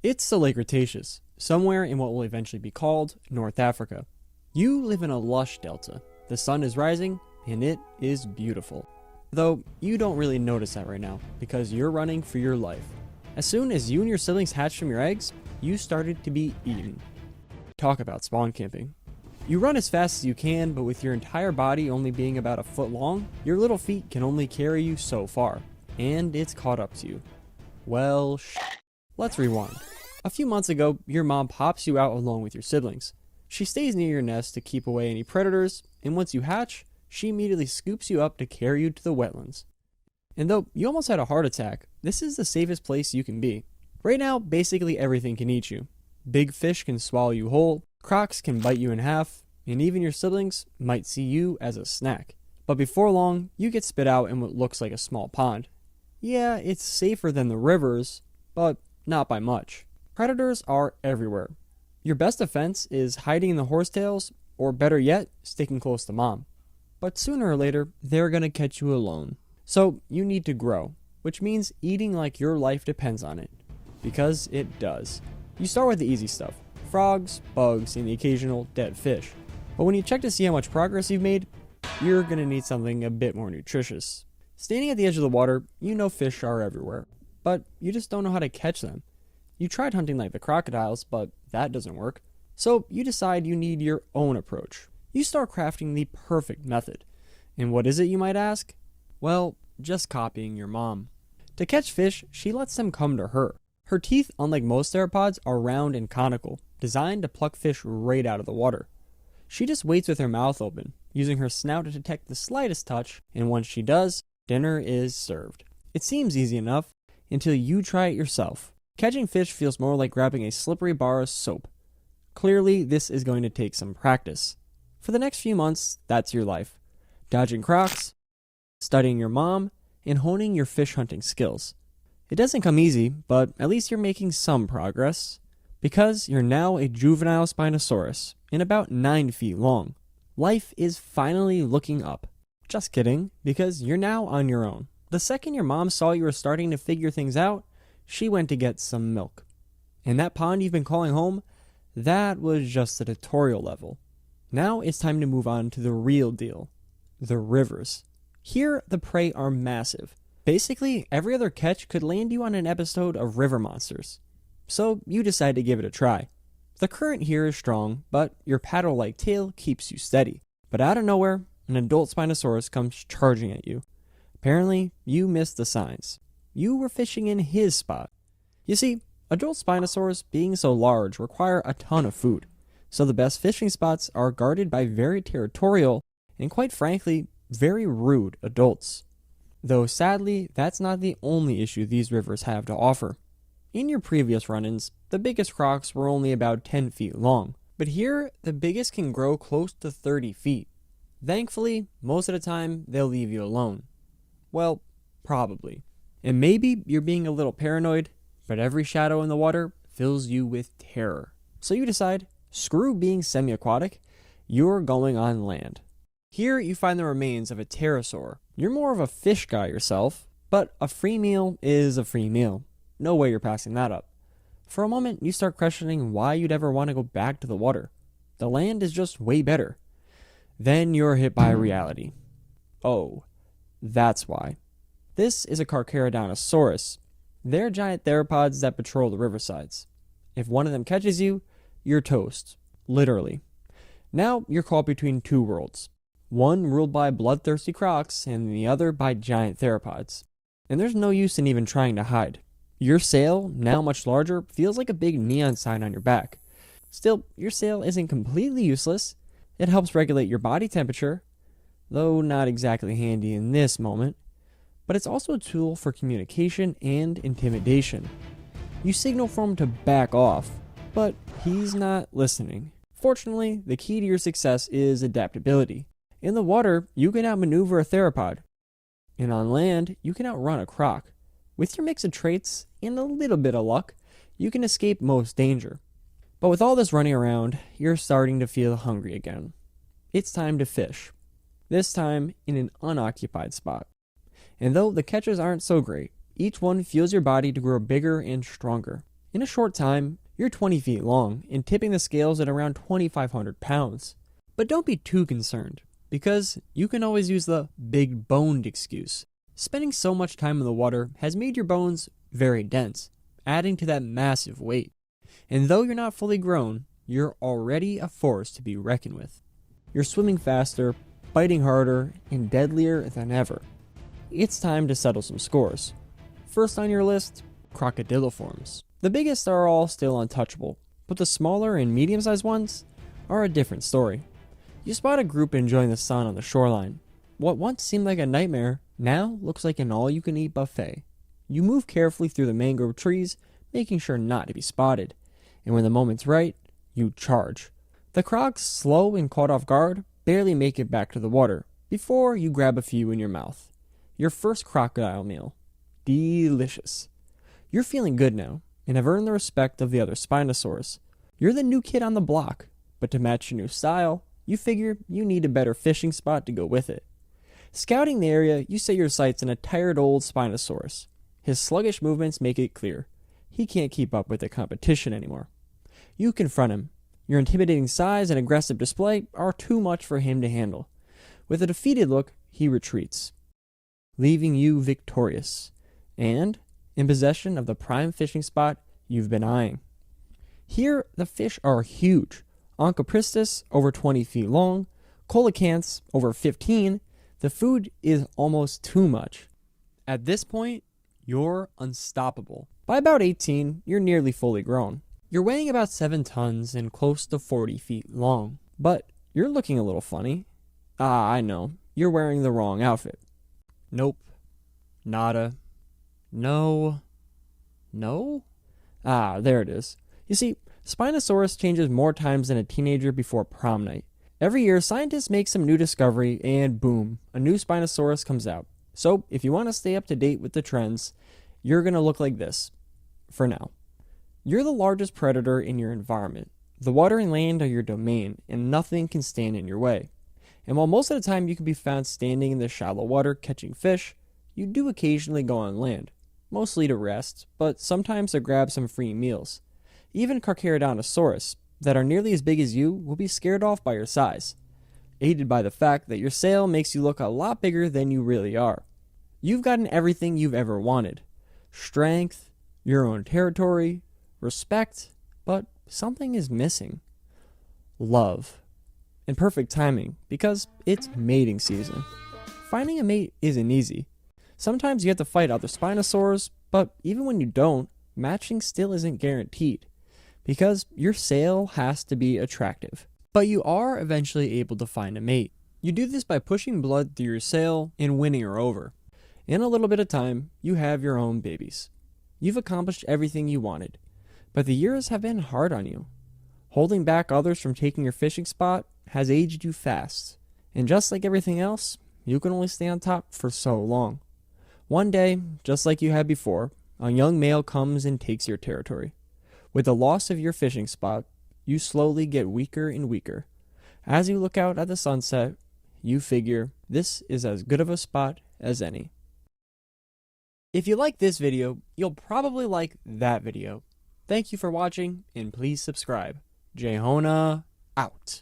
It's the late Cretaceous, somewhere in what will eventually be called North Africa. You live in a lush delta. The sun is rising, and it is beautiful. Though you don't really notice that right now, because you're running for your life. As soon as you and your siblings hatched from your eggs, you started to be eaten. Talk about spawn camping. You run as fast as you can, but with your entire body only being about a foot long, your little feet can only carry you so far. And it's caught up to you. Well, let's rewind. A few months ago, your mom pops you out along with your siblings. She stays near your nest to keep away any predators, and once you hatch, she immediately scoops you up to carry you to the wetlands. And though you almost had a heart attack, this is the safest place you can be. Right now, basically everything can eat you. Big fish can swallow you whole, crocs can bite you in half, and even your siblings might see you as a snack. But before long, you get spit out in what looks like a small pond. Yeah, it's safer than the rivers, but not by much. Predators are everywhere. Your best defense is hiding in the horsetails, or better yet, sticking close to mom. But sooner or later, they're gonna catch you alone. So you need to grow, which means eating like your life depends on it. Because it does. You start with the easy stuff, frogs, bugs, and the occasional dead fish. But when you check to see how much progress you've made, you're gonna need something a bit more nutritious. Standing at the edge of the water, you know fish are everywhere, but you just don't know how to catch them. You tried hunting like the crocodiles, but that doesn't work. So you decide you need your own approach. You start crafting the perfect method. And what is it, you might ask? Well, just copying your mom. To catch fish, she lets them come to her. Her teeth, unlike most theropods, are round and conical, designed to pluck fish right out of the water. She just waits with her mouth open, using her snout to detect the slightest touch, and once she does, dinner is served. It seems easy enough, until you try it yourself. Catching fish feels more like grabbing a slippery bar of soap. Clearly, this is going to take some practice. For the next few months, that's your life. Dodging crocs, studying your mom, and honing your fish hunting skills. It doesn't come easy, but at least you're making some progress. Because you're now a juvenile Spinosaurus, and about 9 feet long. Life is finally looking up. Just kidding, because you're now on your own. The second your mom saw you were starting to figure things out, she went to get some milk. And that pond you've been calling home, that was just the tutorial level. Now it's time to move on to the real deal. The rivers. Here, the prey are massive. Basically, every other catch could land you on an episode of River Monsters. So you decide to give it a try. The current here is strong, but your paddle-like tail keeps you steady. But out of nowhere, an adult Spinosaurus comes charging at you. Apparently, you missed the signs. You were fishing in his spot. You see, adult Spinosaurus being so large require a ton of food, so the best fishing spots are guarded by very territorial and quite frankly, very rude adults. Though sadly, that's not the only issue these rivers have to offer. In your previous run-ins, the biggest crocs were only about 10 feet long, but here, the biggest can grow close to 30 feet. Thankfully, most of the time, they'll leave you alone. Well, probably. And maybe you're being a little paranoid, but every shadow in the water fills you with terror. So you decide, screw being semi-aquatic, you're going on land. Here you find the remains of a pterosaur. You're more of a fish guy yourself, but a free meal is a free meal. No way you're passing that up. For a moment, you start questioning why you'd ever want to go back to the water. The land is just way better. Then you're hit by reality. Oh, that's why. This is a Carcharodontosaurus. They're giant theropods that patrol the riversides. If one of them catches you, you're toast. Literally. Now you're caught between two worlds. One ruled by bloodthirsty crocs, and the other by giant theropods. And there's no use in even trying to hide. Your sail, now much larger, feels like a big neon sign on your back. Still, your sail isn't completely useless. It helps regulate your body temperature, though not exactly handy in this moment. But it's also a tool for communication and intimidation. You signal for him to back off, but he's not listening. Fortunately, the key to your success is adaptability. In the water, you can outmaneuver a theropod. And on land, you can outrun a croc. With your mix of traits and a little bit of luck, you can escape most danger. But with all this running around, you're starting to feel hungry again. It's time to fish. This time in an unoccupied spot. And though the catches aren't so great, each one fuels your body to grow bigger and stronger. In a short time, you're 20 feet long and tipping the scales at around 2,500 pounds. But don't be too concerned, because you can always use the big boned excuse. Spending so much time in the water has made your bones very dense, adding to that massive weight. And though you're not fully grown, you're already a force to be reckoned with. You're swimming faster, biting harder, and deadlier than ever. It's time to settle some scores. First on your list, crocodiliforms. The biggest are all still untouchable, but the smaller and medium-sized ones are a different story. You spot a group enjoying the sun on the shoreline. What once seemed like a nightmare now looks like an all-you-can-eat buffet. You move carefully through the mangrove trees, making sure not to be spotted. And when the moment's right, you charge. The crocs, slow and caught off guard, barely make it back to the water before you grab a few in your mouth. Your first crocodile meal. Delicious. You're feeling good now and have earned the respect of the other Spinosaurus. You're the new kid on the block, but to match your new style, you figure you need a better fishing spot to go with it. Scouting the area, you set your sights on a tired old Spinosaurus. His sluggish movements make it clear he can't keep up with the competition anymore. You confront him. Your intimidating size and aggressive display are too much for him to handle. With a defeated look, he retreats, leaving you victorious and in possession of the prime fishing spot you've been eyeing. Here, the fish are huge. Onchopristis, over 20 feet long. Coelacanths, over 15. The food is almost too much. At this point, you're unstoppable. By about 18, you're nearly fully grown. You're weighing about 7 tons and close to 40 feet long. But you're looking a little funny. I know. You're wearing the wrong outfit. Nope. Nada. No. There it is. You see, Spinosaurus changes more times than a teenager before prom night. Every year, scientists make some new discovery, and boom, a new Spinosaurus comes out. So, if you want to stay up to date with the trends, you're going to look like this. For now. You're the largest predator in your environment. The water and land are your domain, and nothing can stand in your way. And while most of the time you can be found standing in the shallow water catching fish, you do occasionally go on land. Mostly to rest, but sometimes to grab some free meals. Even Carcharodontosaurus, that are nearly as big as you, will be scared off by your size, aided by the fact that your sail makes you look a lot bigger than you really are. You've gotten everything you've ever wanted. Strength, your own territory, respect, but something is missing. Love. And perfect timing, because it's mating season. Finding a mate isn't easy. Sometimes you have to fight other Spinosaurs, but even when you don't, matching still isn't guaranteed, because your sail has to be attractive. But you are eventually able to find a mate. You do this by pushing blood through your sail and winning her over. In a little bit of time, you have your own babies. You've accomplished everything you wanted, but the years have been hard on you. Holding back others from taking your fishing spot has aged you fast, and just like everything else, you can only stay on top for so long. One day, just like you had before, a young male comes and takes your territory. With the loss of your fishing spot, you slowly get weaker and weaker. As you look out at the sunset, you figure this is as good of a spot as any. If you like this video, you'll probably like that video. Thank you for watching, and please subscribe. Jehona out.